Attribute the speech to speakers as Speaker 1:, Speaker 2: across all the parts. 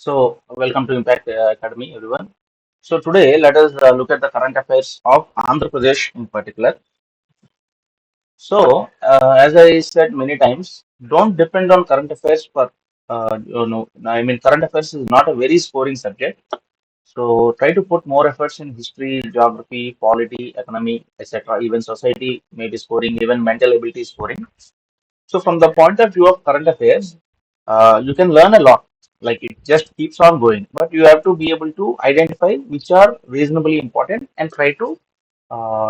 Speaker 1: Welcome to Impact Academy, everyone. So, today let us look at the current affairs of Andhra Pradesh in particular. As I said many times, don't depend on current affairs for, current affairs is not a very scoring subject. So, try to put more efforts in history, geography, polity, economy, etc. Even society may be scoring, even mental ability is scoring. So from the point of view of current affairs, you can learn a lot. Like it just keeps on going, but you have to be able to identify which are reasonably important and try to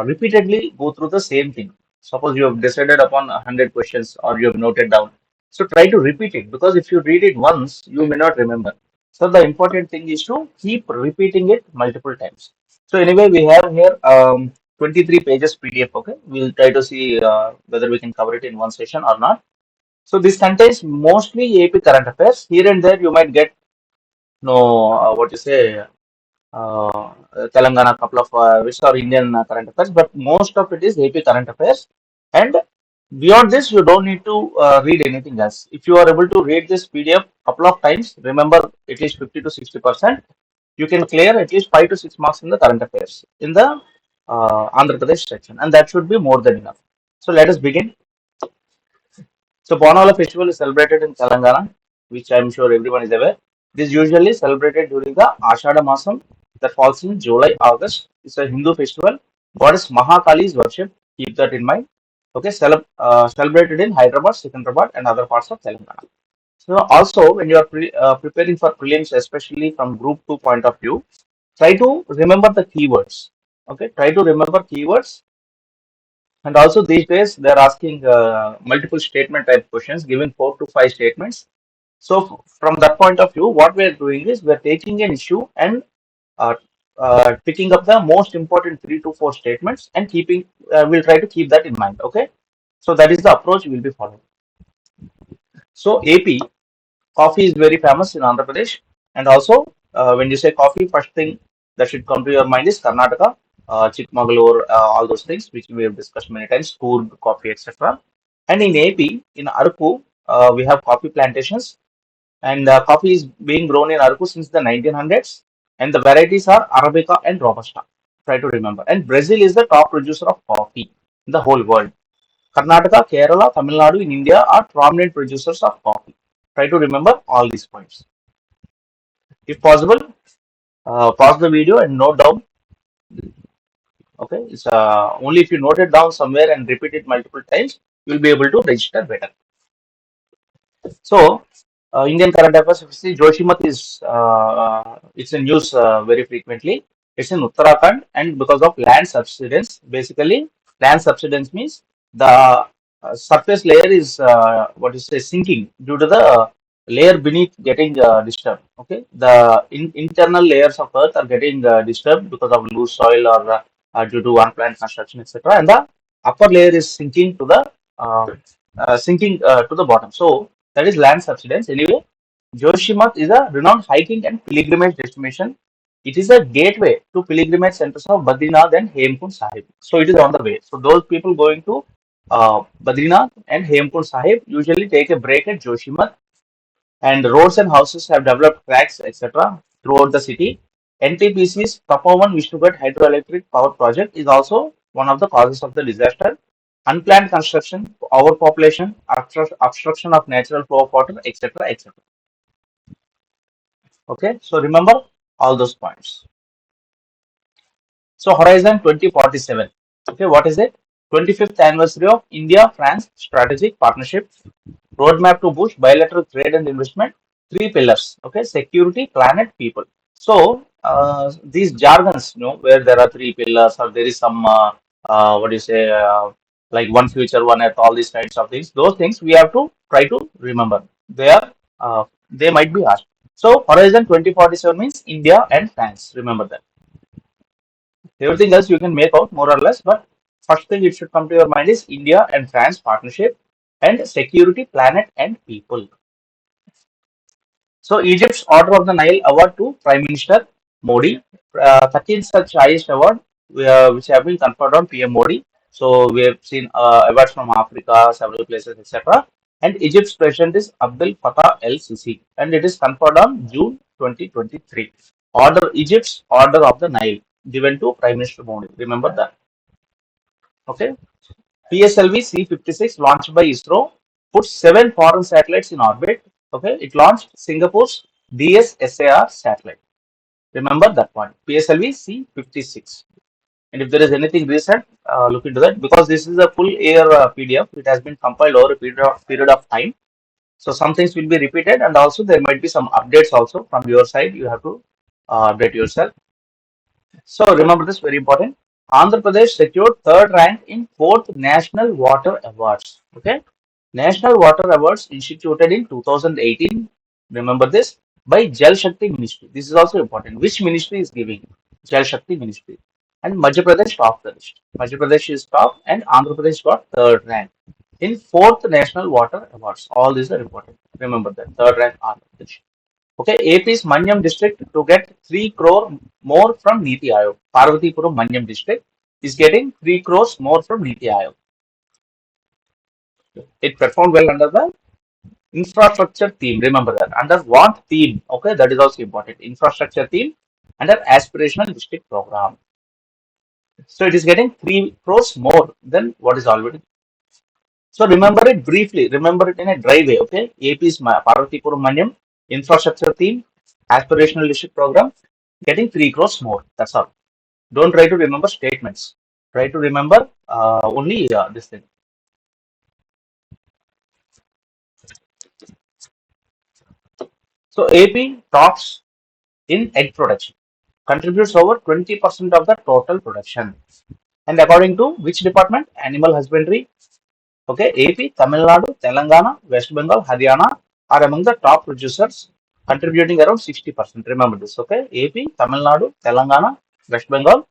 Speaker 1: repeatedly go through the same thing. Suppose you have decided upon 100 questions or you have noted down. So try to repeat it because if you read it once, you may not remember. So the important thing is to keep repeating it multiple times. So anyway, we have here 23 pages PDF. Okay, we'll try to see whether we can cover it in one session or not. So this contains mostly AP current affairs. Here and there, you might get no what you say Telangana couple of which are Indian current affairs, but most of it is AP current affairs. And beyond this, you don't need to read anything else. If you are able to read this PDF couple of times, remember at least 50 to 60%, you can clear at least 5 to 6 marks in the current affairs in the Andhra Pradesh section, and that should be more than enough. So let us begin. So Bonala festival is celebrated in Telangana, which I am sure everyone is aware. This is usually celebrated during the Ashada Masam that falls in July, August. It's a Hindu festival. Goddess Mahakali is worshipped. Keep that in mind. Okay, celebrated in Hyderabad, Secunderabad, and other parts of Telangana. So also when you are preparing for prelims, especially from Group 2 point of view, try to remember the keywords. Okay, try to remember keywords, and also these days they're asking multiple statement type questions, giving 4 to 5 statements. So from that point of view, what we're doing is we're taking an issue and uh, picking up the most important 3 to 4 statements and keeping. We'll try to keep that in mind. Okay, so that is the approach we'll be following. So AP coffee is very famous in Andhra Pradesh, and also when you say coffee, first thing that should come to your mind is Karnataka, Chikmagalur, all those things which we have discussed many times, Coorg, coffee, etc. And in AP, in Araku, we have coffee plantations, and coffee is being grown in Araku since the 1900s, and the varieties are Arabica and Robusta. Try to remember. And Brazil is the top producer of coffee in the whole world. Karnataka, Kerala, Tamil Nadu in India are prominent producers of coffee. Try to remember all these points. If possible, pause the video and note down. Okay, it's only if you note it down somewhere and repeat it multiple times, you will be able to register better. So, Indian current affairs, if you see Joshimat is it's in news very frequently. It's in Uttarakhand, and because of land subsidence, basically land subsidence means the surface layer is what you say sinking due to the layer beneath getting disturbed. Okay, the internal layers of earth are getting disturbed because of loose soil or due to unplanned construction, etc. And the upper layer is sinking to the bottom. So that is land subsidence. Anyway, Joshimath is a renowned hiking and pilgrimage destination. It is a gateway to pilgrimage centers of Badrinath and Hemkund Sahib. So it is on the way. So those people going to Badrinath and Hemkund Sahib usually take a break at Joshimath, and roads and houses have developed tracks, etc. throughout the city. NTPC's Tapovan Vishnugad hydroelectric power project is also one of the causes of the disaster. Unplanned construction, overpopulation, obstruction of natural flow of water, etc. etc. Okay, so remember all those points. So Horizon 2047. Okay, what is it? 25th anniversary of India-France strategic partnership, roadmap to boost bilateral trade and investment, 3 pillars. Okay, security, planet, people. So these jargons, where there are 3 pillars or there is some what do you say, like one future, one earth, all these kinds of things. Those things we have to try to remember. They might be asked. So Horizon 2047 means India and France. Remember that. Everything else you can make out more or less, but first thing it should come to your mind is India and France partnership and security, planet, and people. So Egypt's Order of the Nile award to Prime Minister Modi, 13th such highest award which have been conferred on PM Modi. So we have seen awards from Africa, several places, etc. And Egypt's president is Abdel Fattah el Sisi, and it is conferred on June 2023. Order Egypt's Order of the Nile given to Prime Minister Modi. Remember that. Okay. PSLV C-56 launched by ISRO put 7 foreign satellites in orbit. Okay. It launched Singapore's DSSAR satellite. Remember that one. PSLV C-56. And if there is anything recent, look into that because this is a full year PDF. It has been compiled over a period of time. So some things will be repeated, and also there might be some updates also from your side. You have to update yourself. So remember this very important. Andhra Pradesh secured third rank in fourth National Water Awards. Okay, National Water Awards instituted in 2018. Remember this by Jal Shakti Ministry. This is also important. Which ministry is giving? Jal Shakti Ministry. And Madhya Pradesh topped the list. Madhya Pradesh is top, and Andhra Pradesh got third rank in fourth National Water Awards. All these are important. Remember that third rank Andhra Pradesh. Okay, AP's Manyam district to get 3 crore more from Niti Aayog. Parvatipuram Manyam district is getting 3 crores more from Niti Aayog. It performed well under the infrastructure theme. Remember that. Under what theme? Okay, that is also important. Infrastructure theme under aspirational district program. So it is getting 3 crores more than what is already. So remember it briefly. Remember it in a dry way. Okay, AP's Parvatipuram Manyam infrastructure theme aspirational district program getting 3 crores more. That's all. Don't try to remember statements. Try to remember only this thing. So AP tops in egg production, contributes over 20% of the total production. And according to which department? Animal husbandry. Okay, AP, Tamil Nadu, Telangana, West Bengal, Haryana are among the top producers, contributing around 60%. Remember this. Okay, AP, Tamil Nadu, Telangana, West Bengal,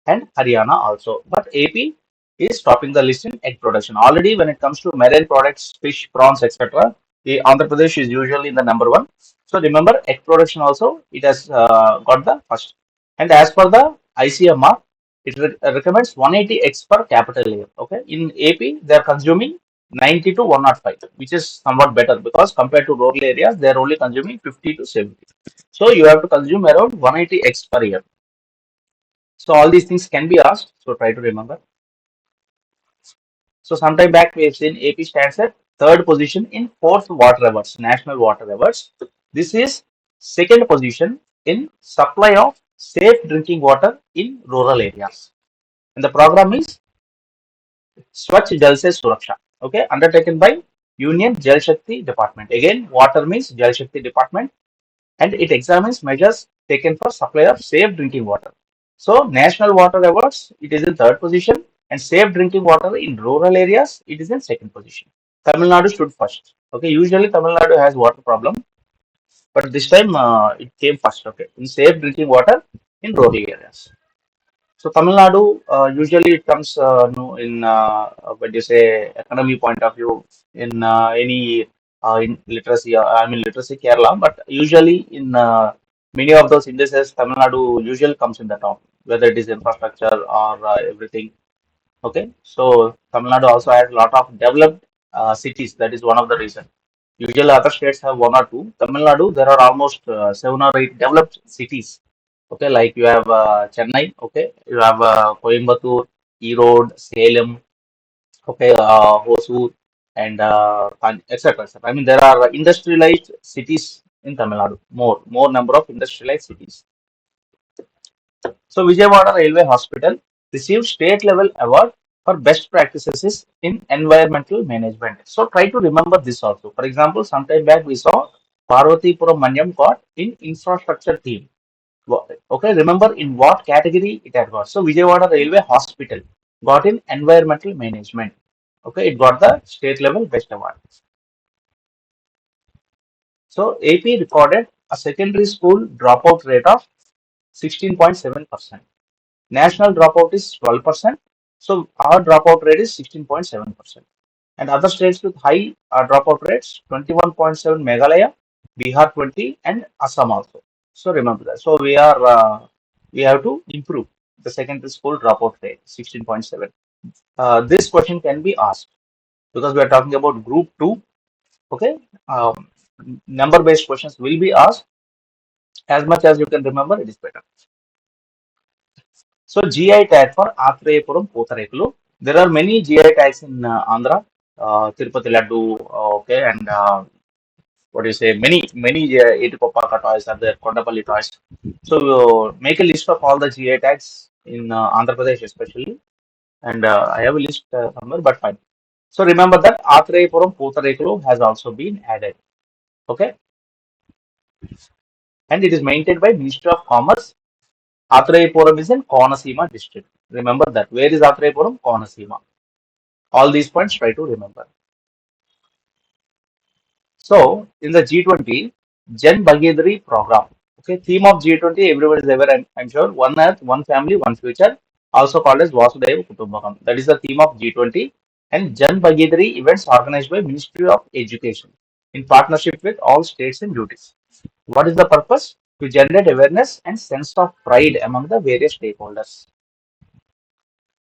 Speaker 1: and Haryana also. But AP is topping the list in egg production. Already, when it comes to marine products, fish, prawns, etc., the Andhra Pradesh is usually in the number one. So remember, egg production also it has got the first. And as per the ICMR, it recommends 180 eggs per capital year. Okay, in AP they are consuming 90 to 105, which is somewhat better because compared to rural areas, they are only consuming 50 to 70. So you have to consume around 180 eggs per year. So all these things can be asked. So try to remember. So sometime back we have seen AP stands at third position in fourth water awards, national water awards. This is second position in supply of safe drinking water in rural areas. And the program is Swachh Jal Se Suraksha. Okay, undertaken by Union Jal Shakti Department. Again, water means Jal Shakti Department, and it examines measures taken for supply of safe drinking water. So, National Water Awards, it is in third position, and safe drinking water in rural areas, it is in second position. Tamil Nadu stood first. Okay, usually Tamil Nadu has water problem, but this time it came first. Okay, in safe drinking water in rural areas. So Tamil Nadu usually it comes no, in what do you say economy point of view in any in literacy I mean literacy Kerala, but usually in many of those indices Tamil Nadu usually comes in the top, whether it is infrastructure or everything. Okay, so Tamil Nadu also has a lot of developed cities. That is one of the reason. Usually other states have one or two. Tamil Nadu there are almost 7 or 8 developed cities. Okay, like you have Chennai. Okay, you have Coimbatore, Erode, Salem. Okay, Hosur, and etc. etc. I mean there are industrialized cities in Tamil Nadu. More number of industrialized cities. So Vijayawada Railway Hospital received state level award for best practices in environmental management. So try to remember this also. For example, sometime back we saw Parvatipuram Manyam got in infrastructure team. Okay, remember in what category it had got. So Vijayawada Railway Hospital got in environmental management. Okay, it got the state level best award. So AP recorded a secondary school dropout rate of 16.7%. National dropout is 12%. So our dropout rate is 16.7%. And other states with high dropout rates 21.7 Meghalaya, Bihar 20, and Assam also. So remember that. So we have to improve the secondary school dropout rate 16.7. This question can be asked because we are talking about group 2. Okay, number based questions will be asked. As much as you can remember, it is better. So GI tag for Athreyapuram Potarekulu. There are many GI tags in Andhra, Tirupati Laddu, okay, and what do you say? Many Etupapaka toys are there, Kondapalli toys. So make a list of all the GI tags in Andhra Pradesh especially, and I have a list somewhere, but fine. So remember that Athreyapuram Potarekulu has also been added. Okay, and it is maintained by Ministry of Commerce. Athreyapuram is in Konaseema district. Remember that. Where is Athreyapuram? Konaseema. All these points try to remember. So in the G20 Jan Bhagidari program, okay, theme of G20 everyone is aware. I'm sure one earth, one family, one future, also called as Vasudhaiva Kutumbakam. That is the theme of G20 and Jan Bhagidari events organized by Ministry of Education in partnership with all states and duties. What is the purpose? To generate awareness and sense of pride among the various stakeholders.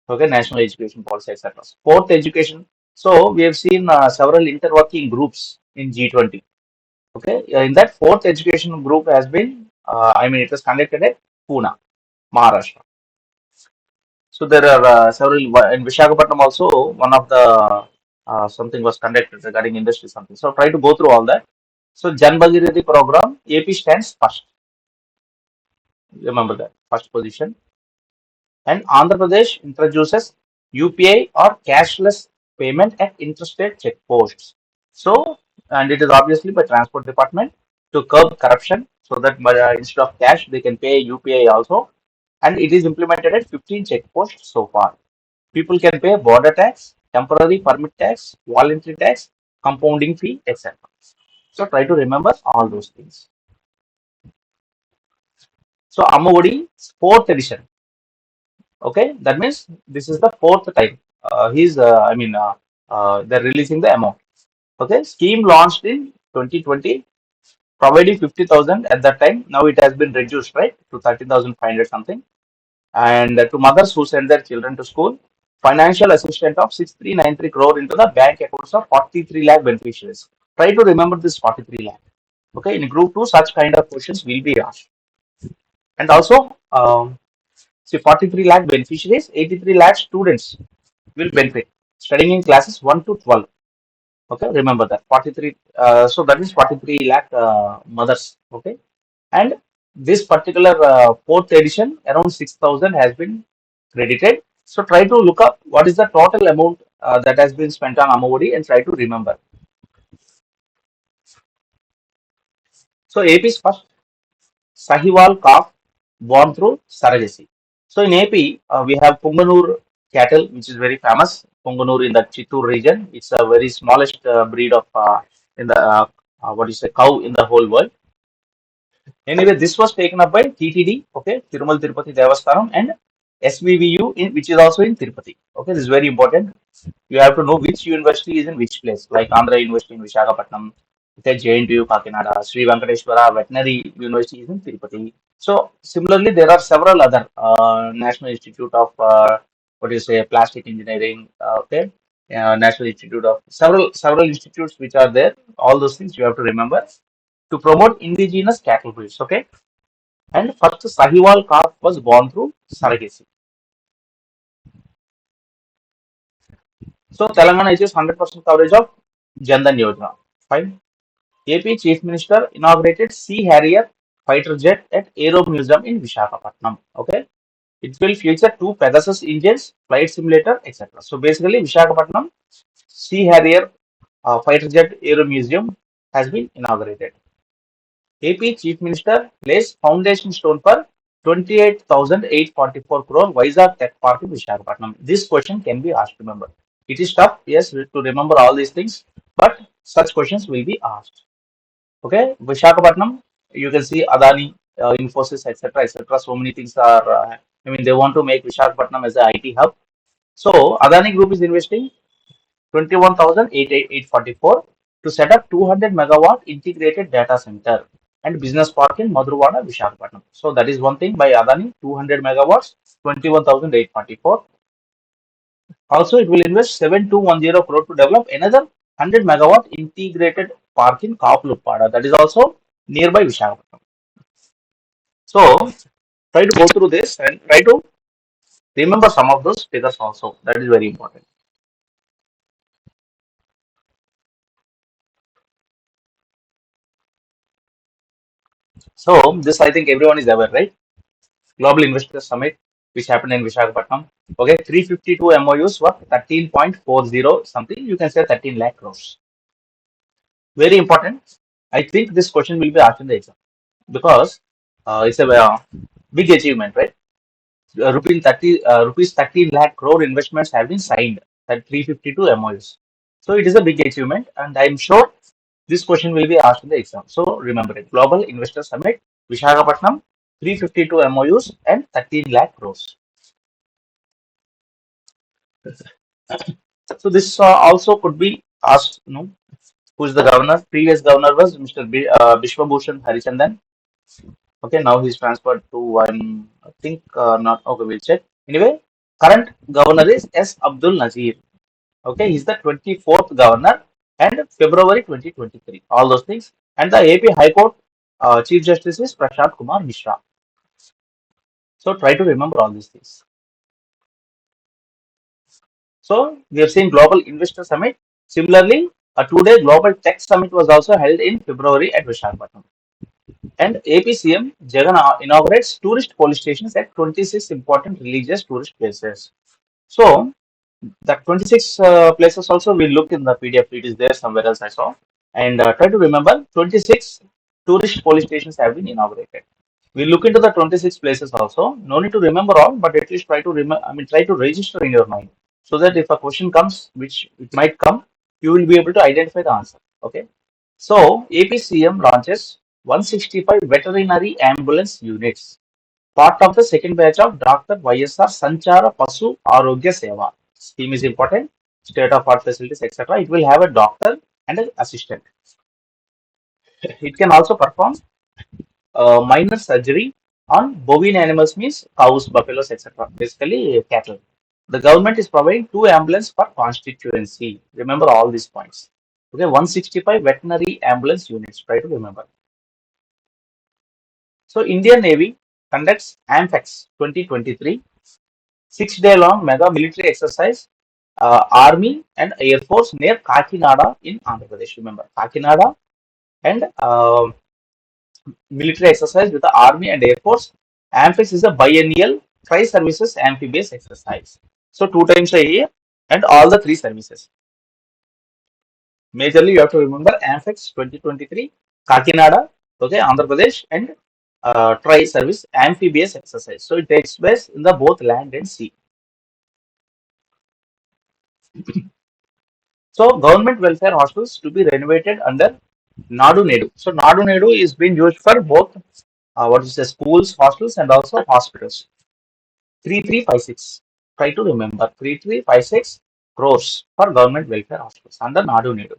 Speaker 1: Okay, national education policy, etc. Fourth, education. So we have seen several interworking groups in G20. Okay, in that fourth education group has been, it was conducted at Pune, Maharashtra. So there are several in Visakhapatnam also. One of the something was conducted regarding industry something. So try to go through all that. So Jan Bhagirathi program, AP stands first. Remember that first position. And Andhra Pradesh introduces UPI or cashless payment at interstate checkposts. So, and it is obviously by Transport Department to curb corruption so that instead of cash they can pay UPI also. And it is implemented at 15 checkposts so far. People can pay border tax, temporary permit tax, voluntary tax, compounding fee, etc. So try to remember all those things. So Amavodi, fourth edition. Okay, that means this is the fourth time. They're releasing the amount. Okay, scheme launched in 2020, providing 50,000 at that time. Now it has been reduced, right, to 13,500 something. And to mothers who send their children to school, financial assistance of 6393 crore into the bank accounts of 43 lakh beneficiaries. Try to remember this 43 lakh. Okay, in group 2, such kind of questions will be asked. And also, see, 43 lakh beneficiaries, 83 lakh students will benefit studying in classes 1 to 12. Okay, remember that 43. So that is 43 lakh mothers. Okay, and this particular fourth edition, around 6,000 has been credited. So try to look up what is the total amount that has been spent on Amavodi and try to remember. So AP's first Sahiwal calf born through surrogacy. So in AP, we have Punganur cattle, which is very famous. Punganur in the Chittoor region. It's a very smallest breed of in the what you say cow in the whole world. Anyway, this was taken up by TTD, okay, Tirumal Tirupati Devasthanam, and SVVU, which is also in Tirupati. Okay, this is very important. You have to know which university is in which place, like Andhra University in Visakhapatnam, okay, JNTU Kakinada, Sri Venkateshwara Veterinary University is in Tirupati. So similarly, there are several other National Institute of what do you say, Plastic Engineering, okay, National Institute of several institutes which are there. All those things you have to remember to promote indigenous cattle breeds. Okay, and first Sahiwal calf was born through surrogacy. So Telangana achieves 100% coverage of Jandan Yojana. Fine. AP Chief Minister inaugurated Sea Harrier fighter jet at Aero Museum in Visakhapatnam. Okay, it will feature two Pegasus engines, flight simulator, etc. So basically, Visakhapatnam Sea Harrier fighter jet Aero Museum has been inaugurated. AP Chief Minister lays foundation stone for 28,844 crore Vizag Tech Park in Visakhapatnam. This question can be asked. Remember, it is tough, yes, to remember all these things, but such questions will be asked. Okay, Visakhapatnam, you can see Adani, Infosys, etc., etc. So many things are. They want to make Visakhapatnam as a IT hub. So Adani Group is investing 21,844 to set up 200 megawatt integrated data center and business park in Madhurwada, Visakhapatnam. So that is one thing by Adani, 200 megawatts, 21,844. Also, it will invest 7,210 crore to develop another 100 megawatt integrated park in Kaplupada. That is also nearby Visakhapatnam. So try to go through this and try to remember some of those figures also. That is very important. So this I think everyone is aware, right? Global Investor Summit, which happened in Visakhapatnam. Okay, 352 MOUs worth 13.40 something. You can say 13 lakh crores. Very important. I think this question will be asked in the exam because it's a big achievement, right? Rupees 13 lakh crore investments have been signed at 352 MOUs. So it is a big achievement, and I'm sure this question will be asked in the exam. So remember it. Global Investor Summit, Visakhapatnam, 352 MOUs and 13 lakh crores. So this also could be asked, who is the governor? Previous governor was Mr. Bishwabhushan Harichandan. Okay, now he's transferred to one, I think not, okay, we'll check. Anyway, current governor is S. Abdul Nazir. Okay, he's the 24th governor and February 2023. All those things. And the AP High Court Chief Justice is Prashant Kumar Mishra. So try to remember all these things. So we have seen Global Investor Summit. Similarly, a two-day Global Tech Summit was also held in February at Visakhapatnam. And APCM Jagan inaugurates tourist police stations at 26 important religious tourist places. So the 26 places also we look in the PDF. It is there somewhere else I saw. And try to remember 26 tourist police stations have been inaugurated. We look into the 26 places also. No need to remember all, but at least try to remember. I mean, try to register in your mind so that if a question comes, which it might come, you will be able to identify the answer. Okay. So APCM launches 165 veterinary ambulance units, part of the second batch of Dr. YSR Sanchara Pasu Arogya Seva. Scheme is important, state of art facilities, etc. It will have a doctor and an assistant. It can also perform minor surgery on bovine animals, means cows, buffaloes, etc. Basically, cattle. The government is providing two ambulance per constituency. Remember all these points. Okay, 165 veterinary ambulance units. Try to remember. So, Indian Navy conducts AMPEX 2023, 6-day long mega military exercise, Army and Air Force near Kakinada in Andhra Pradesh. Remember, Kakinada and military exercise with the Army and Air Force. AMPEX is a biennial tri-services amphibious exercise. So, two times a year and all the three services. Majorly, you have to remember AMPEX 2023, Kakinada, okay, Andhra Pradesh, and tri-service amphibious exercise. So, it takes place in the both land and sea. So government welfare hostels to be renovated under Nadu Nedu. So Nadu Nedu is being used for both what is the schools, hostels, and also hospitals. 3356. Try to remember 3356 crores for government welfare hostels under Nadu Nedu.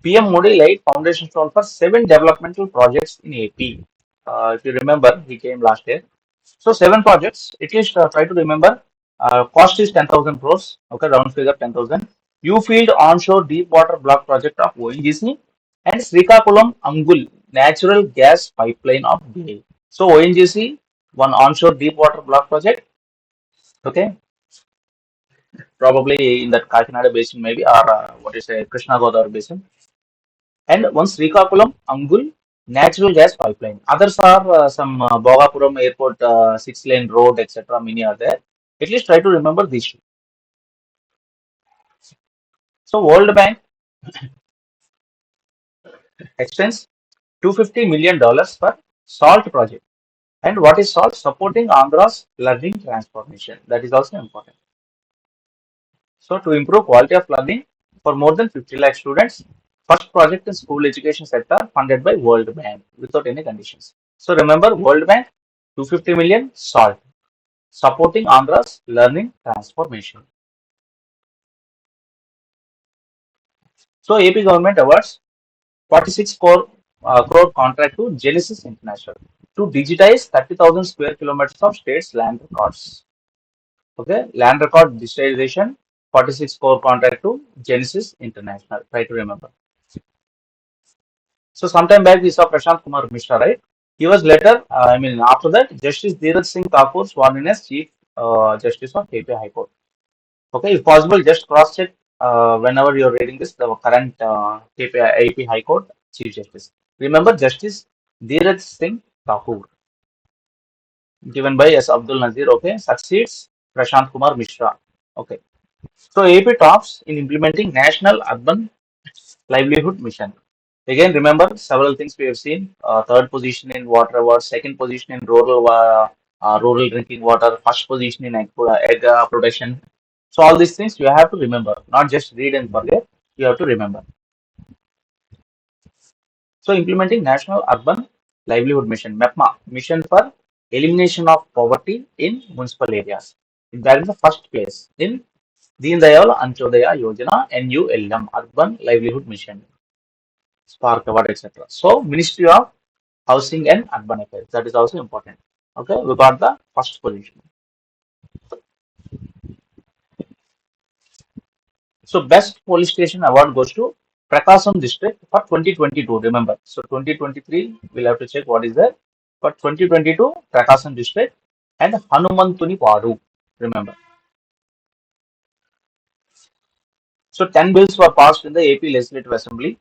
Speaker 1: PM Modi laid foundation stone for 7 developmental projects in AP. If you remember, he came last year. So 7 projects. At least try to remember. Cost is 10,000 crores. Okay, round figure 10,000. U Field onshore deep water block project of ONGC and Srikakulam Angul natural gas pipeline of BA. So ONGC, one onshore deep water block project. Okay, probably in that Kakinada basin maybe, or what is a Krishna Godavari basin. And one Srikakulam Angul natural gas pipeline. Others are some Bhogapuram airport 6-lane road, etc. Many are there. At least try to remember these two. So World Bank extends $250 million for SALT project. And what is SALT? Supporting Andhra's learning transformation. That is also important. So to improve quality of learning for more than 50 lakh students, first project in school education sector funded by World Bank without any conditions. So remember World Bank 250 million SALT supporting Andhra's learning transformation. So AP government awards 46 crore contract to Genesis International to digitize 30,000 square kilometers of state's land records. Okay, land record digitization, 46 crore contract to Genesis International. Try to remember. So sometime back we saw Prashant Kumar Mishra, right? He was later, after that, Justice Dheeraj Singh Thakur sworn in as Chief Justice of AP High Court. Okay, if possible, just cross check whenever you're reading this, the current AP High Court Chief Justice. Remember, Justice Dheeraj Singh Thakur, given by S. Abdul Nazir, okay, succeeds Prashant Kumar Mishra. Okay, so AP tops in implementing National Urban Livelihood Mission. Again, remember several things we have seen. Third position in water award, second position in rural drinking water, first position in egg production. So all these things you have to remember, not just read and forget. You have to remember. So implementing National Urban Livelihood Mission (MEPMA) mission for elimination of poverty in municipal areas. That is the first place in Deen Dayal Antyodaya Yojana NULM Urban Livelihood Mission. Spark Award, etc. So, Ministry of Housing and Urban Affairs. That is also important. Okay, we got the first position. So, Best Police Station Award goes to Prakasam District for 2022. Remember, so 2023 we'll have to check what is there. But 2022 Prakasam District and Hanumantuni Padu. Remember. So 10 bills were passed in the AP Legislative Assembly.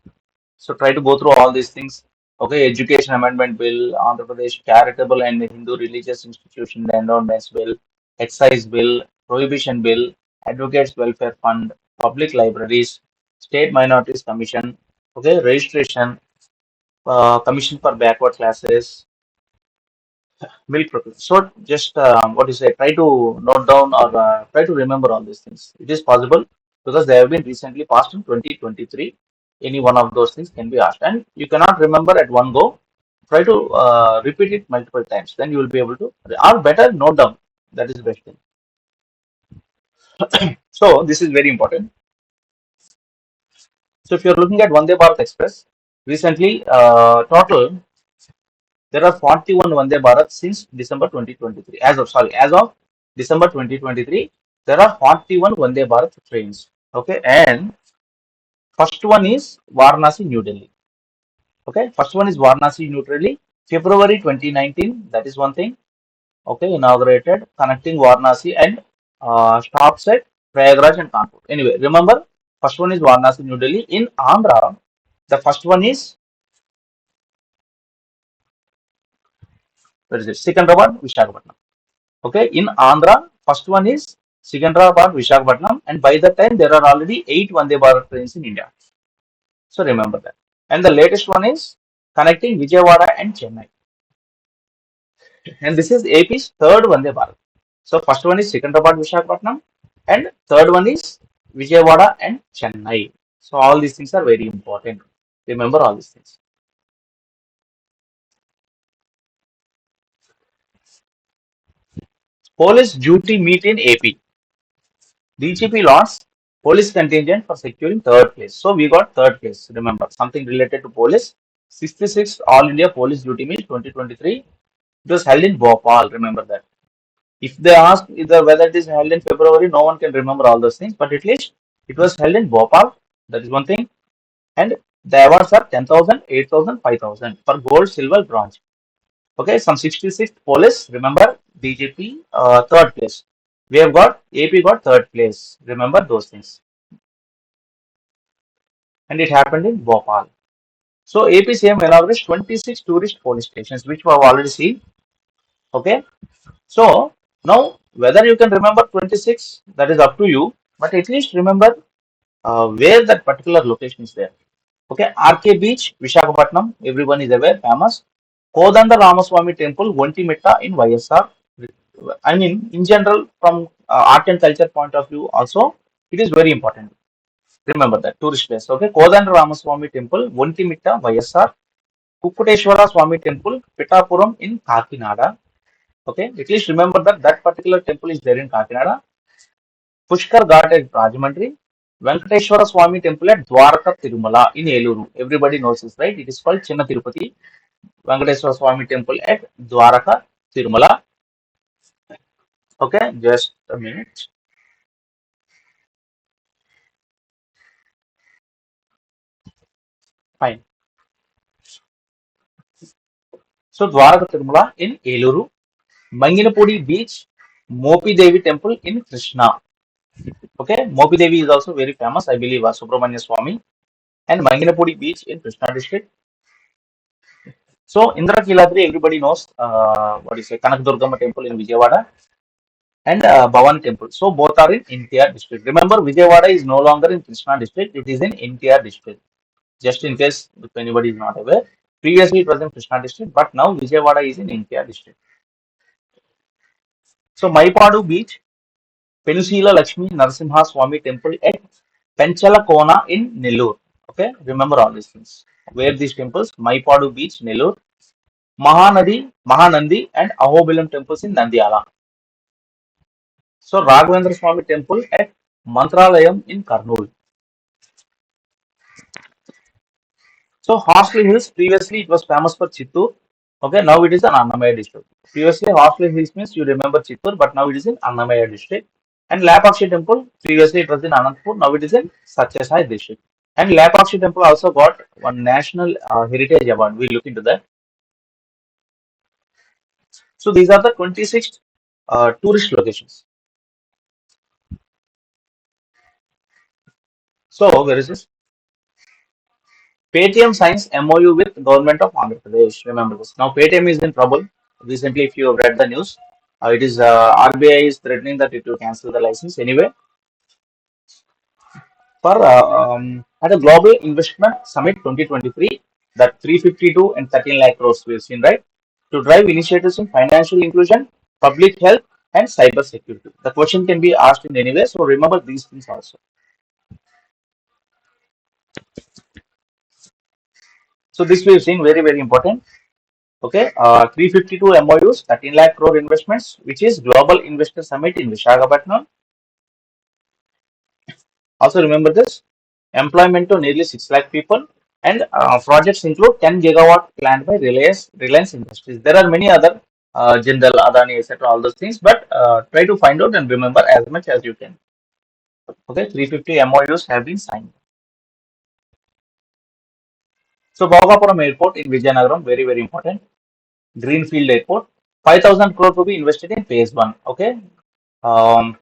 Speaker 1: So try to go through all these things. Okay, Education Amendment Bill, Andhra Pradesh Charitable and Hindu Religious Institution Endowments Bill, Excise Bill, Prohibition Bill, Advocates Welfare Fund, Public Libraries, State Minorities Commission, okay, Registration, Commission for Backward Classes, milk procurement. So just what you say, try to note down or try to remember all these things. It is possible because they have been recently passed in 2023. Any one of those things can be asked, and you cannot remember at one go. Try to repeat it multiple times. Then you will be able to, or better, note down. That is the best thing. So this is very important. So if you are looking at Vande Bharat Express, recently total there are 41 Vande Bharat since December 2023. As of December 2023, there are 41 Vande Bharat trains. Okay, and first one is Varanasi, New Delhi. Okay, first one is Varanasi, New Delhi, February 2019. That is one thing. Okay, inaugurated connecting Varanasi and stops at Prayagraj and Kanpur. Anyway, remember, first one is Varanasi, New Delhi. In Andhra, the first one is, where is it? Secunderabad, Vishakhapatnam. Okay, in Andhra, first one is Secunderabad, Visakhapatnam, and by the time there are already 8 Vande Bharat trains in India. So remember that. And the latest one is connecting Vijayawada and Chennai. And this is AP's third Vande Bharat. So first one is Secunderabad, Visakhapatnam, and third one is Vijayawada and Chennai. So all these things are very important. Remember all these things. Police duty meet in AP. DGP lost police contingent for securing third place. So we got third place. Remember something related to police. 66th All India Police Duty Meet 2023. It was held in Bhopal. Remember that. If they ask either whether it is held in February, no one can remember all those things. But at least it was held in Bhopal. That is one thing. And the awards are 10,000, 8,000, 5,000 for gold, silver, bronze. Okay, some 66th police. Remember DGP third place. We have got AP got third place. Remember those things. And it happened in Bhopal. So APCM inaugurates 26 tourist police stations, which we have already seen. Okay. So now whether you can remember 26, that is up to you. But at least remember where that particular location is there. Okay. RK Beach, Vishakhapatnam, everyone is aware, famous. Kodanda Ramaswamy Temple, Vontimetta in YSR. In general, from art and culture point of view, also, it is very important. Remember that tourist place. Okay. Kodanda Ramaswamy Temple, Vontimetta, YSR. Kukkuteshwara Swami Temple, Pitapuram in Kakinada. Okay, at least remember that that particular temple is there in Kakinada. Pushkar Ghat at Rajahmundry. Venkateshwara Swami Temple at Dwarka Tirumala in Eluru. Everybody knows this, right? It is called Chinna Tirupati. Venkateshwara Swami Temple at Dwaraka Tirumala. Okay, just a minute. Fine. So Dwaraka Tirumala in Eluru, Manginapudi Beach, Mopi Devi Temple in Krishna. Okay, Mopi Devi is also very famous, I believe, Subramanya Swami, and Manginapudi Beach in Krishna district. So Indra Kiladri, everybody knows what is a Kanakdurgama temple in Vijayawada and Bhavan temple. So both are in NTR district. Remember, Vijayawada is no longer in Krishna district; it is in NTR district. Just in case if anybody is not aware, previously it was in Krishna district, but now Vijayawada is in NTR district. So Maipadu Beach, Penusila Lakshmi Narasimha Swami temple at Penchalakona in Nellore. Okay, remember all these things. Where these temples? Maipadu Beach, Nellore, Mahanandi, and Ahobilam temples in Nandiala. So Raghavendra Swami temple at Mantralayam in Karnool. So Horsley Hills, previously it was famous for Chittoor. Okay, now it is an Annamaya district. Previously Horsley Hills means you remember Chittoor, but now it is in Annamaya district. And Lapakshi temple, previously it was in Anantapur, now it is in Satyasai district. And Lapakshi temple also got one national heritage award. We look into that. So these are the 26 tourist locations. So where is this? Paytm signs MOU with Government of Andhra Pradesh. Remember this. Now Paytm is in trouble. Recently, if you have read the news, it is RBI is threatening that it will cancel the license anyway. For at a global investment summit 2023, that 352 and 13 lakh crores we've seen, right, to drive initiatives in financial inclusion, public health, and cyber security. The question can be asked in any way, so remember these things also. So this we've seen very important. Okay, 352 MOUs, 13 lakh crore investments, which is Global Investor Summit in Visakhapatnam. Also remember this, employment to nearly 6 lakh people, and projects include 10 gigawatt planned by Reliance Industries. There are many other Jindal, Adani, etc. All those things, but try to find out and remember as much as you can. Okay, 350 MOUs have been signed. So Bhogapuram Airport in Vijayanagaram, very important. Greenfield Airport, 5,000 crore to be invested in phase one. Okay,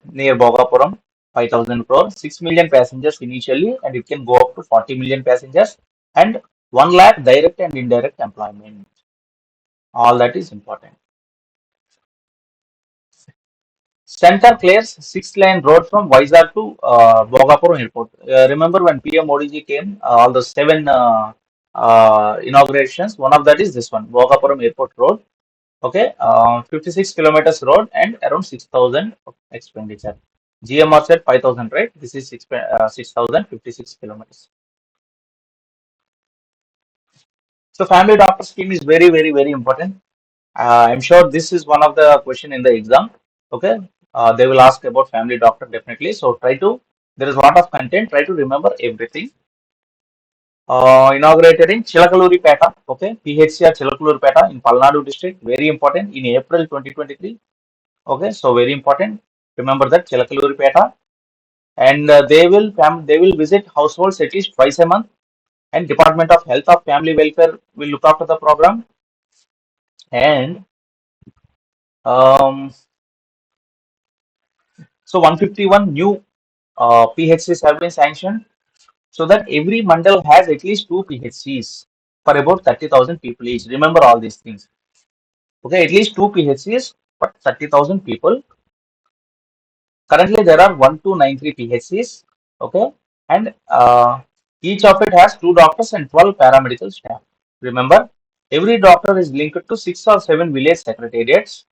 Speaker 1: near Bhogapuram, 5,000 crore, 6 million passengers initially, and it can go up to 40 million passengers, and 1 lakh direct and indirect employment. All that is important. Center clears 6-lane road from Vizag to Bhogapuram Airport. Remember when PM Modi ji came, all the seven inaugurations, one of that is this one, Bhogapuram Airport Road. Okay, 56 kilometers road and around 6,000 expenditure. GMR said 5,000, right? This is 6,056 kilometers. So family doctor scheme is very important. I'm sure this is one of the question in the exam. Okay, they will ask about family doctor definitely. So try to, there is a lot of content. Try to remember everything. Inaugurated in Chilakaluripeta. Okay, PHCR Chilakaluripeta in Palnadu district. Very important in April 2023. Okay, so very important. Remember that Chilakaluripeta, and they will visit households at least twice a month. And Department of Health of Family Welfare will look after the program. And um, so 151 new PHCs have been sanctioned, so that every mandal has at least two PHCs for about 30,000 people each. Remember all these things. Okay, at least two PHCs for 30,000 people. Currently, there are 1293 PHCs. Okay, and each of it has two doctors and 12 paramedical staff. Remember, every doctor is linked to 6 or 7 village secretariats.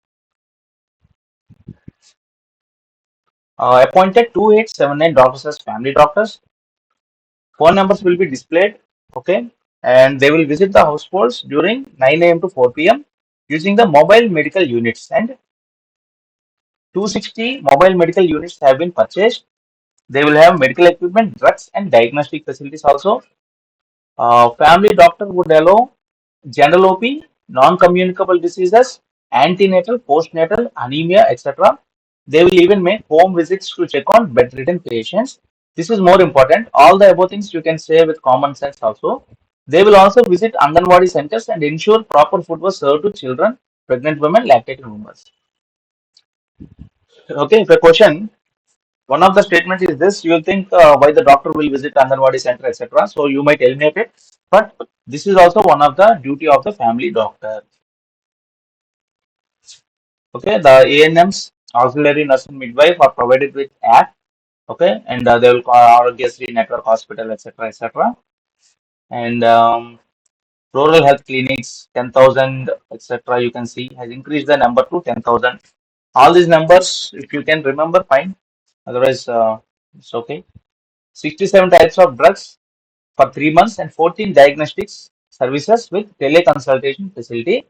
Speaker 1: Appointed 2879 doctors as family doctors. Phone numbers will be displayed. Okay, and they will visit the households during 9 a.m. to 4 p.m. using the mobile medical units, and 260 mobile medical units have been purchased. They will have medical equipment, drugs, and diagnostic facilities also. Family doctor would allow general OP, non-communicable diseases, antenatal, postnatal, anemia, etc. They will even make home visits to check on bedridden patients. This is more important. All the above things you can say with common sense also. They will also visit Anganwadi centers and ensure proper food was served to children, pregnant women, lactating women. Okay, if a question, one of the statements is this, you will think why the doctor will visit Anganwadi center, etc. So you might eliminate it, but this is also one of the duty of the family doctor. Okay, the ANMs, auxiliary nurse and midwife, are provided with app. Okay, and they will call Arogyasri network hospital, etc., etc. And rural health clinics, 10,000, etc. You can see has increased the number to 10,000. All these numbers, if you can remember, fine. Otherwise, it's okay. 67 types of drugs for 3 months and 14 diagnostics services with teleconsultation facility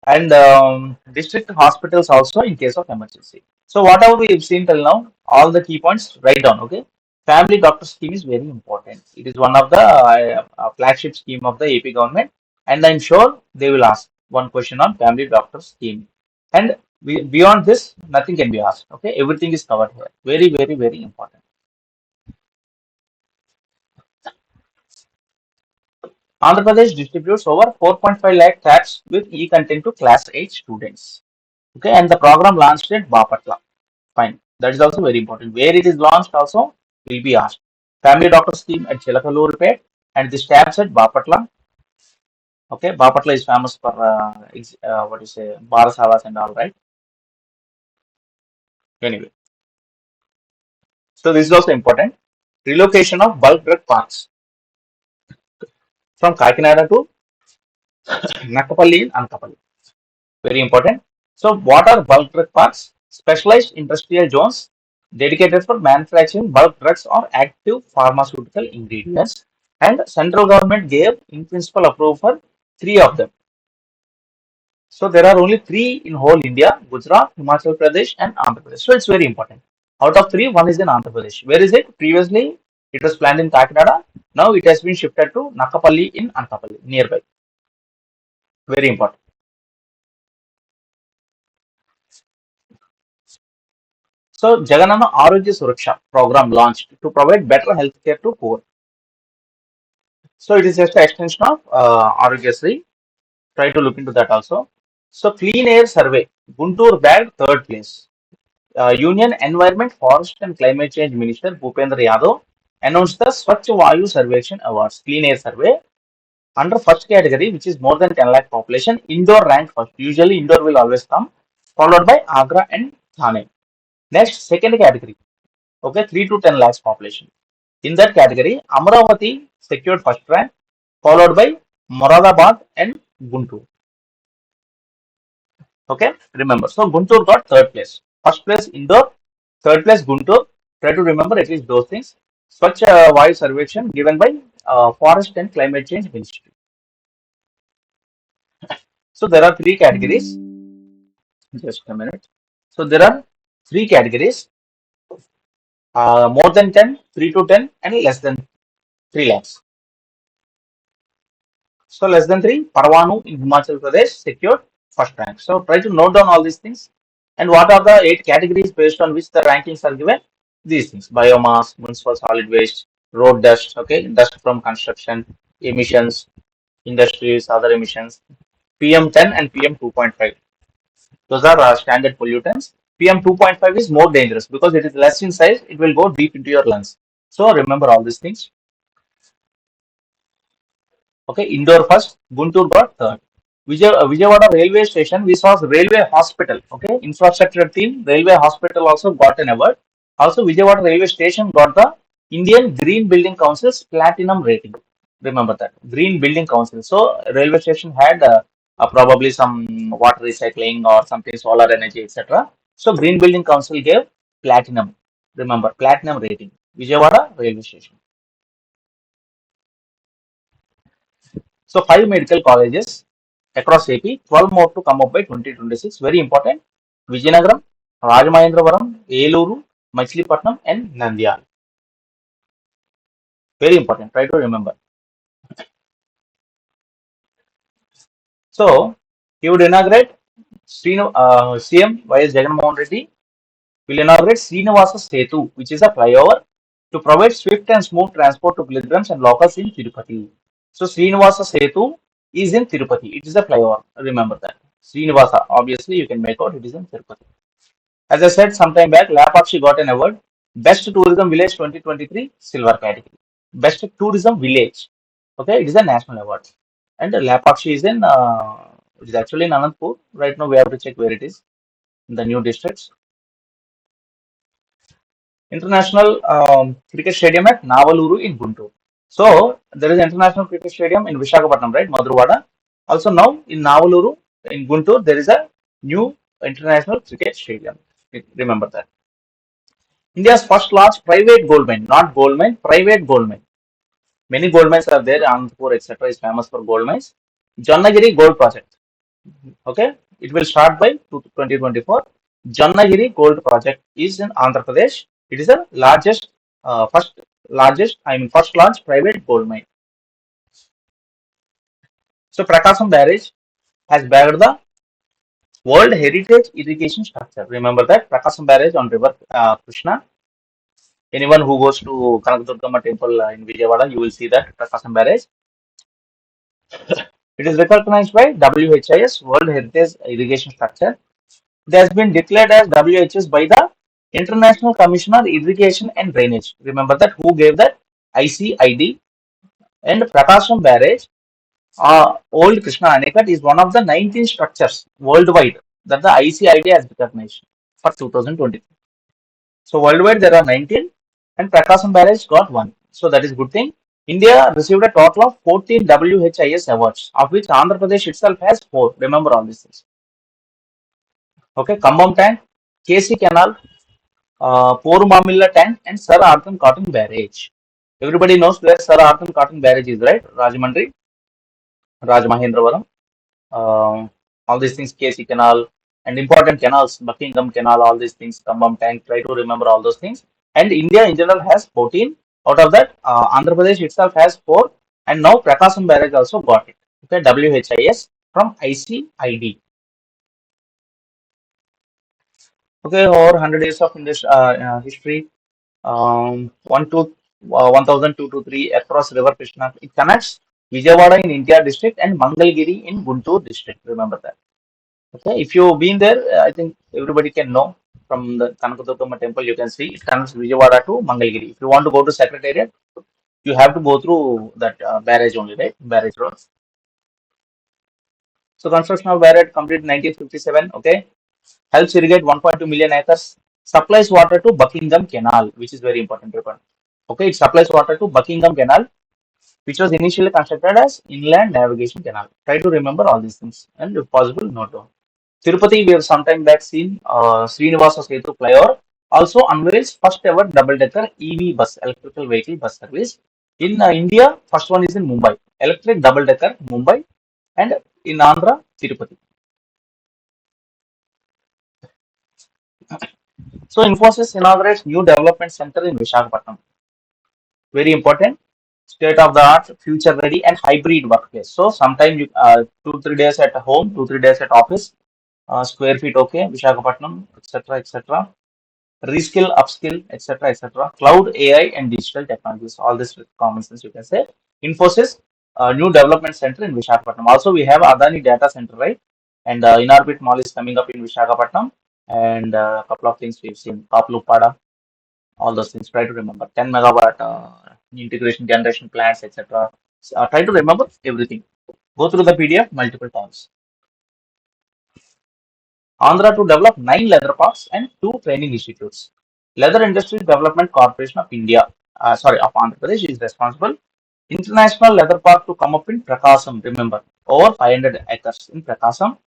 Speaker 1: and district hospitals also in case of emergency. So whatever we have seen till now, all the key points write down. Okay, family doctor scheme is very important. It is one of the flagship scheme of the AP government, and I'm sure they will ask one question on family doctor scheme. And beyond this, nothing can be asked. Okay, everything is covered here. Very, very, very important. Andhra Pradesh distributes over 4.5 lakh tabs with e-content to class 8 students. Okay, and the program launched at Bapatla. Fine. That is also very important. Where it is launched also will be asked. Family doctor scheme at Chilakalurpet and this tabs at Bapatla. Okay, Bapatla is famous for what you say, Barasavas and all, right? Anyway, so this is also important. Relocation of bulk drug parks from Kakinada to Nakapalli in Anakapalli. Very important. So, what are bulk drug parks? Specialized industrial zones dedicated for manufacturing bulk drugs or active pharmaceutical ingredients. And central government gave in principle approval for three of them. So, there are only three in whole India: Gujarat, Himachal Pradesh, and Andhra Pradesh. So, it's very important. Out of three, one is in Andhra Pradesh. Where is it? Previously, it was planned in Kakinada. Now, it has been shifted to Nakapalli in Anakapalli, nearby. Very important. So, Jaganana Arogya Suraksha program launched to provide better healthcare to poor. So, it is just an extension of Arogyasri. Try to look into that also. So, Clean Air Survey, Guntur bagged third place. Union Environment, Forest and Climate Change Minister Bhupendra Yadav announced the Swachh Vayu Survekshan Awards, Clean Air Survey. Under first category, which is more than 10 lakh population, Indore ranked first. Usually, Indore will always come, followed by Agra and Thane. Next, second category, okay, 3 to 10 lakhs population. In that category, Amravati secured first rank, followed by Moradabad and Guntur. Okay, remember. So Guntur got third place. First place Indore, third place Guntur. Try to remember at least those things. Such a wide survection given by Forest and Climate Change Ministry. So there are three categories. Just a minute. So there are three categories: more than 10, 3 to 10, and less than 3 lakhs. So less than three, Parwanu in Himachal Pradesh secured first rank. So try to note down all these things. And what are the 8 categories based on which the rankings are given? These things: biomass, municipal solid waste, road dust, okay, dust from construction, emissions, industries, other emissions, PM10 and PM2.5. Those are standard pollutants. PM2.5 is more dangerous because it is less in size, it will go deep into your lungs. So remember all these things. Okay, Indore first, Guntur got third. Vijayawada railway station, we saw railway hospital. Okay, infrastructure team, railway hospital also got an award. Also, Vijayawada railway station got the Indian Green Building Council's platinum rating. Remember that Green Building Council. So, railway station had probably some water recycling or something, solar energy, etc. So, Green Building Council gave platinum. Remember, platinum rating. Vijayawada railway station. So five medical colleges across AP, 12 more to come up by 2026. Very important. Vijayanagaram, Rajamahendravaram, Eluru, Machilipatnam and Nandyal. Very important. Try to remember. So he would inaugurate CM Y.S. Jagannamohan Reddy will inaugurate Srinivasa Setu, which is a flyover to provide swift and smooth transport to pilgrims and locals in Tirupati. So Srinivasa Setu is in Tirupati. It is a flyover. Remember that. Srinivasa, obviously you can make out it is in Tirupati. As I said sometime back, Lapakshi got an award. Best Tourism Village 2023 silver category. Best Tourism Village. Okay, it is a national award. And Lapakshi is in, it is actually in Anandpur. Right now we have to check where it is in the new districts. International Cricket Stadium at Navaluru in Guntur. So there is International Cricket Stadium in Vishakhapatnam, right, Madhurwada. Also now in Navaluru in Guntur there is a new International Cricket Stadium. Remember that. India's first large private gold mine, not gold mine, private gold mine. Many gold mines are there. Anandpur, etc., is famous for gold mines. Jannagiri Gold Project. Okay, it will start by 2024. Jannagiri Gold Project is in Andhra Pradesh. It is the largest, first large private gold mine. So Prakasam Barrage has bagged the World Heritage Irrigation Structure. Remember that Prakasam Barrage on River Krishna. Anyone who goes to Kanakadurgamma Temple in Vijayawada, you will see that Prakasam Barrage. It is recognized by WHIS World Heritage Irrigation Structure. It has been declared as WHS by the International Commission on Irrigation and Drainage. Remember that who gave that ICID, and Prakasam Barrage, Old Krishna Anekat is one of the 19 structures worldwide that the ICID has recognized for 2023. So worldwide there are 19 and Prakasam Barrage got one. So that is good thing. India received a total of 14 WHIS awards, of which Andhra Pradesh itself has 4. Remember all these things. Okay, Kambam Tank, KC Canal, Porumamilla Tank, and Sir Arthur Cotton Barrage. Everybody knows where Sir Arthur Cotton Barrage is, right? Rajahmundry, Rajamahendravaram. All these things, KC Canal, and important canals, Buckingham Canal, all these things, Kambam Tank. Try to remember all those things. And India in general has 14. Out of that, Andhra Pradesh itself has 4, and now Prakasam Barrage also got it. Okay, WHIS from ICID. Okay, over 100 years of history, 1223 across River Krishna. It connects Vijayawada in India district and Mangalgiri in Guntur district. Remember that. Okay, if you've been there, I think everybody can know from the Kanakadurgamma temple. You can see it connects Vijayawada to Mangalgiri. If you want to go to Secretariat, you have to go through that barrage only, right? Barrage roads. So construction of barrage completed 1957. Okay, helps irrigate 1.2 million acres, supplies water to Buckingham Canal, which is very important. Okay, it supplies water to Buckingham Canal, which was initially constructed as inland navigation canal. Try to remember all these things and if possible, note down. Tirupati, we have sometime back seen Srinivasa Setu flyover also unveils first ever double-decker EV bus, electrical vehicle bus service. In India, first one is in Mumbai, electric double-decker Mumbai, and in Andhra, Tirupati. So Infosys inaugurates new development center in Visakhapatnam. Very important. State of the art, future ready, and hybrid workplace. So sometime you 2 3 days at home, 2 3 days at office, square feet okay, Visakhapatnam, etc. etc. Reskill, upskill, etc. etc. Cloud, AI, and digital technologies. All this with common sense you can say. Infosys, new development center in Visakhapatnam. Also we have Adani data center, right? And Inorbit Mall is coming up in Visakhapatnam. And a couple of things we've seen, Kaplupada, all those things. Try to remember 10 megawatt integration generation plants, etc. Try to remember everything. Go through the PDF multiple times. Andhra to develop 9 leather parks and 2 training institutes. Leather Industries Development Corporation of India, of Andhra Pradesh is responsible. International Leather Park to come up in Prakasam. Remember, over 500 acres in Prakasam.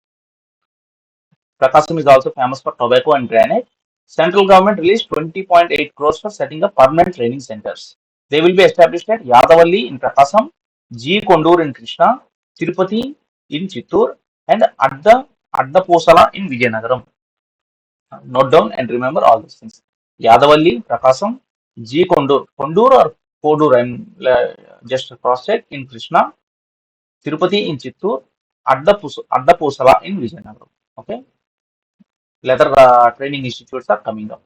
Speaker 1: Prakasam is also famous for tobacco and granite. Central government released 20.8 crores for setting up permanent training centers. They will be established at Yadavalli in Prakasam, G. Kondur in Krishna, Tirupati in Chittur, and Addaposala in Vijayanagaram. Note down and remember all these things. Yadavalli, Prakasam, G. Kondur. Kondur or Kodur, I'm just cross check in Krishna, Tirupati in Chittur, Addaposala in Vijayanagaram. Okay. Leather training institutes are coming up.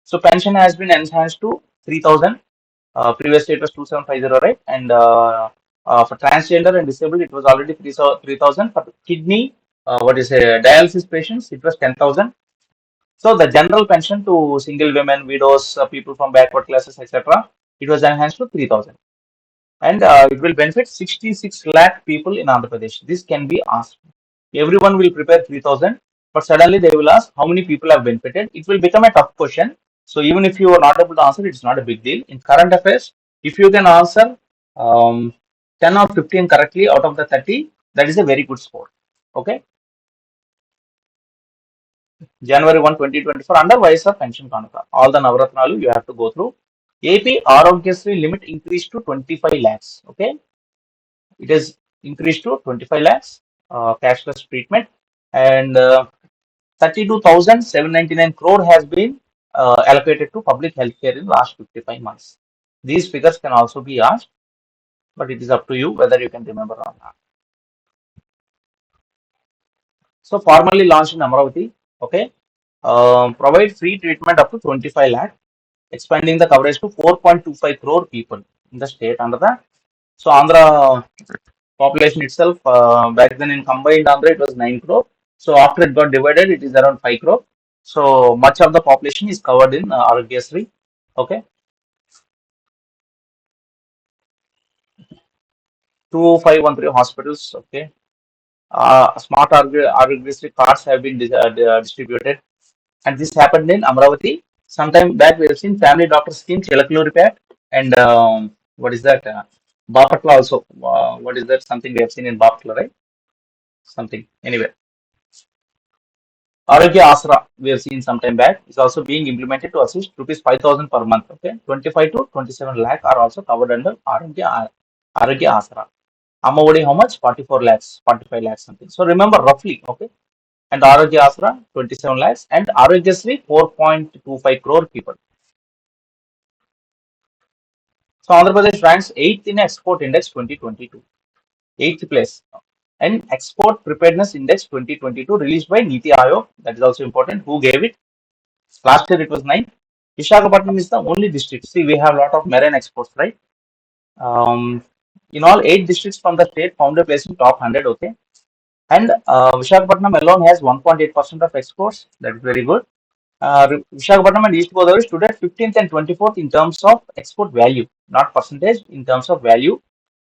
Speaker 1: So pension has been enhanced to 3,000. Previously, it was 2750, right? And for transgender and disabled, it was already 3,000. For kidney, what is dialysis patients, it was 10,000. So the general pension to single women, widows, people from backward classes, etc., it was enhanced to 3,000. And it will benefit 66 lakh people in Andhra Pradesh. This can be asked. Everyone will prepare 3,000, but suddenly they will ask how many people have benefited. It will become a tough question. So even if you are not able to answer, it's not a big deal. In current affairs, if you can answer um, 10 or 15 correctly out of the 30, that is a very good score. Okay. January 1, 2024, under YSR pension Kanuka. All the Navaratnalu you have to go through. AP Arogyasri limit increased to 25 lakhs. Okay. It is increased to 25 lakhs cashless treatment, and 32,799 crore has been allocated to public healthcare in last 55 months. These figures can also be asked, but it is up to you whether you can remember or not. So formally launched in Amravati, okay, provide free treatment up to 25 lakh, expanding the coverage to 4.25 crore people in the state under the. So Andhra population itself, back then in combined Andhra, it was 9 crore. So after it got divided, it is around 5 crore. So much of the population is covered in Arogyasri. Okay. 2513 hospitals. Okay. Smart Arogyasri cards have been distributed. And this happened in Amravati. Sometime back, we have seen family doctor scheme, Chelakuluripet, and what is that? Bapatla also. What is that? Something we have seen in Bapatla, right? Something. Anyway. Arogya Asra, we have seen some time back, is also being implemented to assist rupees 5,000 per month. Okay, 25 to 27 lakh are also covered under Arogya Asra. Amavodi, how much? 44 lakhs, 45 lakhs something. So remember roughly, okay. And Arogya Asra 27 lakhs and Arogyasri 4.25 crore people. So Andhra Pradesh ranks 8th in Export Index 2022, 8th place. And Export Preparedness Index 2022 released by Niti Aayog. That is also important. Who gave it? Last year it was 9. Visakhapatnam is the only district. See, we have a lot of marine exports, right? Um, in all 8 districts from the state found a place in top 100. Okay, and Visakhapatnam alone has 1.8% of exports. That is very good. Visakhapatnam and East Godavari stood at 15th and 24th in terms of export value, not percentage. In terms of value,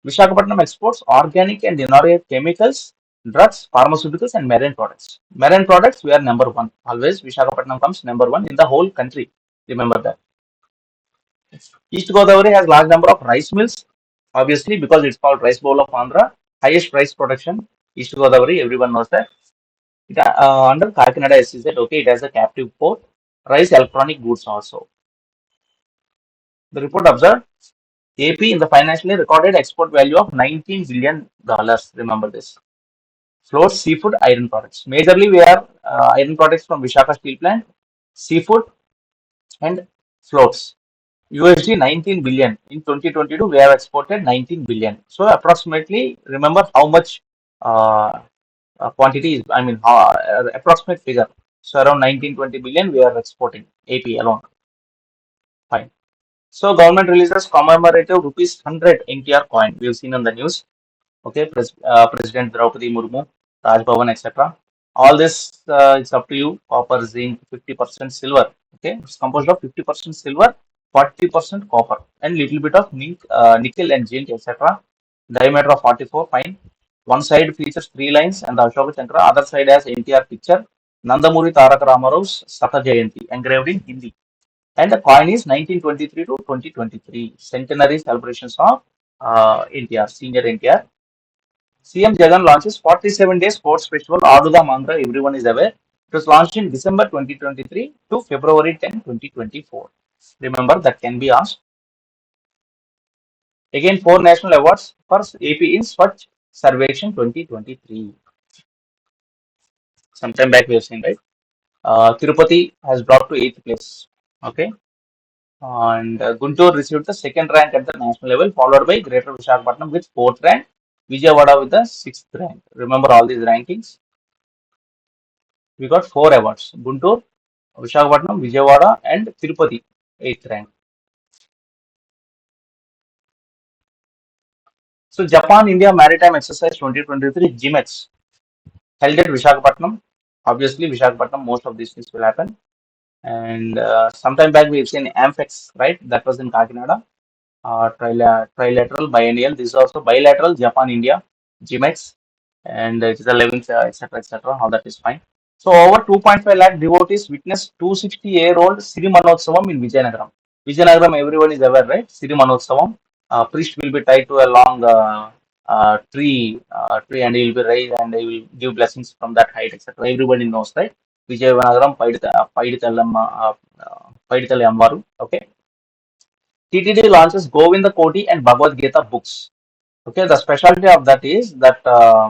Speaker 1: Visakhapatnam exports organic and inorganic chemicals, drugs, pharmaceuticals, and marine products. Marine products, we are number one. Always Visakhapatnam comes number one in the whole country. Remember that. East Godavari has large number of rice mills, obviously because it's called rice bowl of Andhra. Highest rice production, East Godavari, everyone knows that. It, under Kakinada SEZ, okay, it has a captive port. Rice electronic goods also. The report observed AP in the financial year recorded export value of $19 billion. Remember this. Floats seafood iron products. Majorly, we have iron products from Vishaka Steel Plant, seafood, and floats. USD 19 billion. In 2022, we have exported 19 billion. So approximately, remember how much uh, quantity is, I mean, approximate figure. So around 19-20 billion we are exporting AP alone. Fine. So government releases commemorative rupees 100 NTR coin. We've seen on the news. Okay, President Draupadi Murmu, Raj Bhavan, etc. All this it's up to you. Copper, zinc, 50% silver. Okay, it's composed of 50% silver, 40% copper, and little bit of nickel and zinc, etc. Diameter of 44. Fine. One side features three lines and the Ashoka Chakra. Other side has NTR picture. Nandamuri Tarak Ramarau's Sata Jayanti engraved in Hindi. And the coin is 1923 to 2023 centenary celebrations of NTR, senior NTR. CM Jagan launches 47-day sports festival Aduda Mandra, everyone is aware. It was launched in December 2023 to February 10, 2024. Remember that can be asked. Again, 4 national awards for AP in Swachh Sarvekshan 2023. Sometime back we have seen, right? Tirupati has dropped to 8th place. Okay. And Guntur received the second rank at the national level, followed by Greater Visakhapatnam with fourth rank, Vijayawada with the sixth rank. Remember all these rankings. We got 4 awards: Guntur, Visakhapatnam, Vijayawada, and Tirupati, eighth rank. So Japan India Maritime Exercise 2023 GMEX held at Visakhapatnam. Obviously, Visakhapatnam, most of these things will happen. And sometime back we've seen AMFEX, right? That was in Kakinada. Trilateral biennial. This is also bilateral Japan India GMEX, and it is 11th, etc. etc. All that is fine. So over 2.5 lakh devotees witnessed 260-year-old Siri Manotsavam in Vijayanagaram. Vijayanagaram, everyone is aware, right? Siri Manotsavam. Priest will be tied to a long tree, and he will be raised and he will give blessings from that height, etc. Everybody knows, right? Vijayanagaram Paidithalli Amvaru. Okay. TTD launches Govinda Koti and Bhagavad Gita books. Okay, the specialty of that is that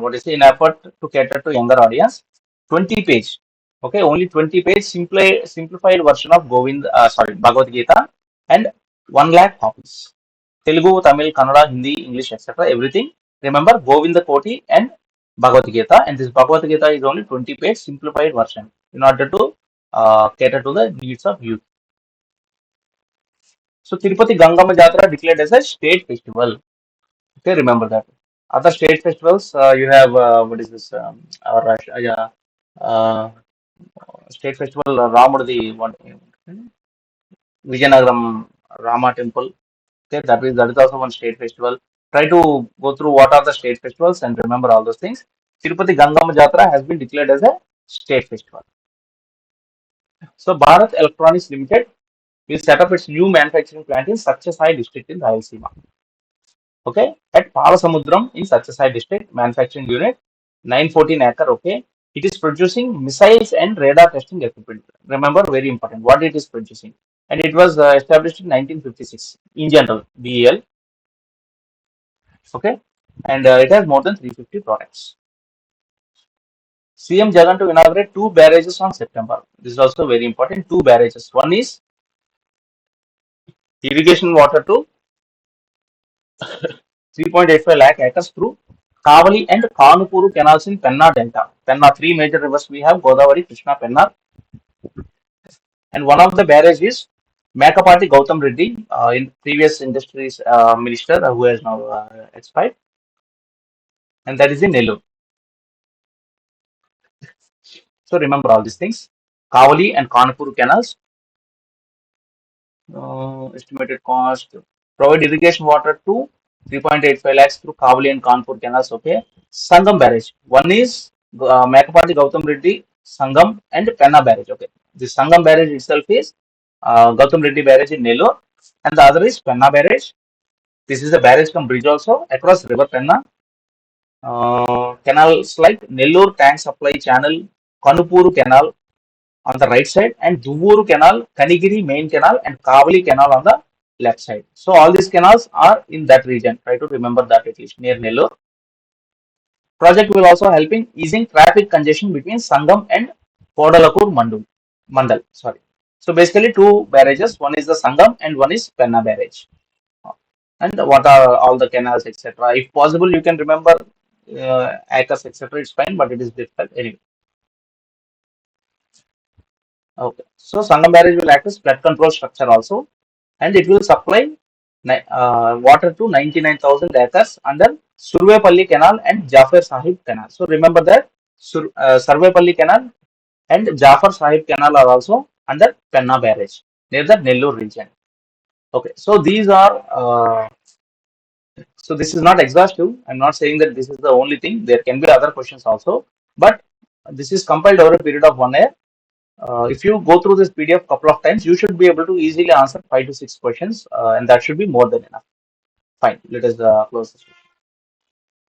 Speaker 1: what is in effort to cater to younger audience, 20 page. Okay, only 20 page simplified version of Bhagavad Gita, and 1 lakh copies. Telugu, Tamil, Kannada, Hindi, English, etc. Everything. Remember Govinda Koti and Bhagavad Gita, and this Bhagavad Gita is only 20 page simplified version in order to cater to the needs of youth. So Tirupati Gangama Jatra declared as a state festival. Okay, remember that. Other state festivals, you have what is this? Our uh, state festival, Ramurdi, what? Vijayanagaram Rama Temple. Okay, that is also one state festival. Try to go through what are the state festivals and remember all those things. Tirupati Gangama Jatra has been declared as a state festival. So Bharat Electronics Limited will set up its new manufacturing plant in Satyasai district in Rayalaseema. Okay, at Palasamudram in Satyasai district, manufacturing unit, 914 acre. Okay, it is producing missiles and radar testing equipment. Remember, very important, what it is producing. And it was established in 1956 in general, BEL. Okay, and it has more than 350 products. CM Jagan to inaugurate 2 barrages on September. This is also very important. 2 barrages. One is irrigation water to 3.85 lakh acres through Kavali and Kanupuru canals in Penna Delta. Penna, three major rivers we have: Godavari, Krishna, Penna, and one of the barrage is Makapati Gautam Reddy, in previous industries minister, who has now expired, and that is in Nellore. So remember all these things. Kavali and Kanupuru canals, estimated cost, provide irrigation water to 3.85 lakhs through Kavali and Kanpur canals. Okay, Sangam barrage. One is Makapati Gautam Reddy Sangam and Penna barrage. Okay, the Sangam barrage itself is Gautam Reddy barrage in Nellore, and the other is Penna barrage. This is a barrage cum bridge also across River Penna. Canals like Nellore tank supply channel, Kanupuru canal on the right side, and Duvuru canal, Kanigiri main canal, and Kavali canal on the left side. So all these canals are in that region. Try to remember that at least near Nellore. Project will also help in easing traffic congestion between Sangam and Kodalakur Mandal. Sorry. So basically two barrages. One is the Sangam and one is Penna barrage. And what are all the canals, etc. If possible, you can remember acres, etc. It's fine, but it is difficult anyway. Okay. So Sangam barrage will act as flood control structure also, and it will supply water to 99,000 acres under Survepalli Canal and Jafar Sahib Canal. So remember that Survepalli Canal and Jafar Sahib Canal are also under Penna barrage near the Nellore region. Okay. So these are so this is not exhaustive. I'm not saying that this is the only thing. There can be other questions also, but this is compiled over a period of 1 year. If you go through this PDF couple of times, you should be able to easily answer 5 to 6 questions, and that should be more than enough. Fine, let us close this.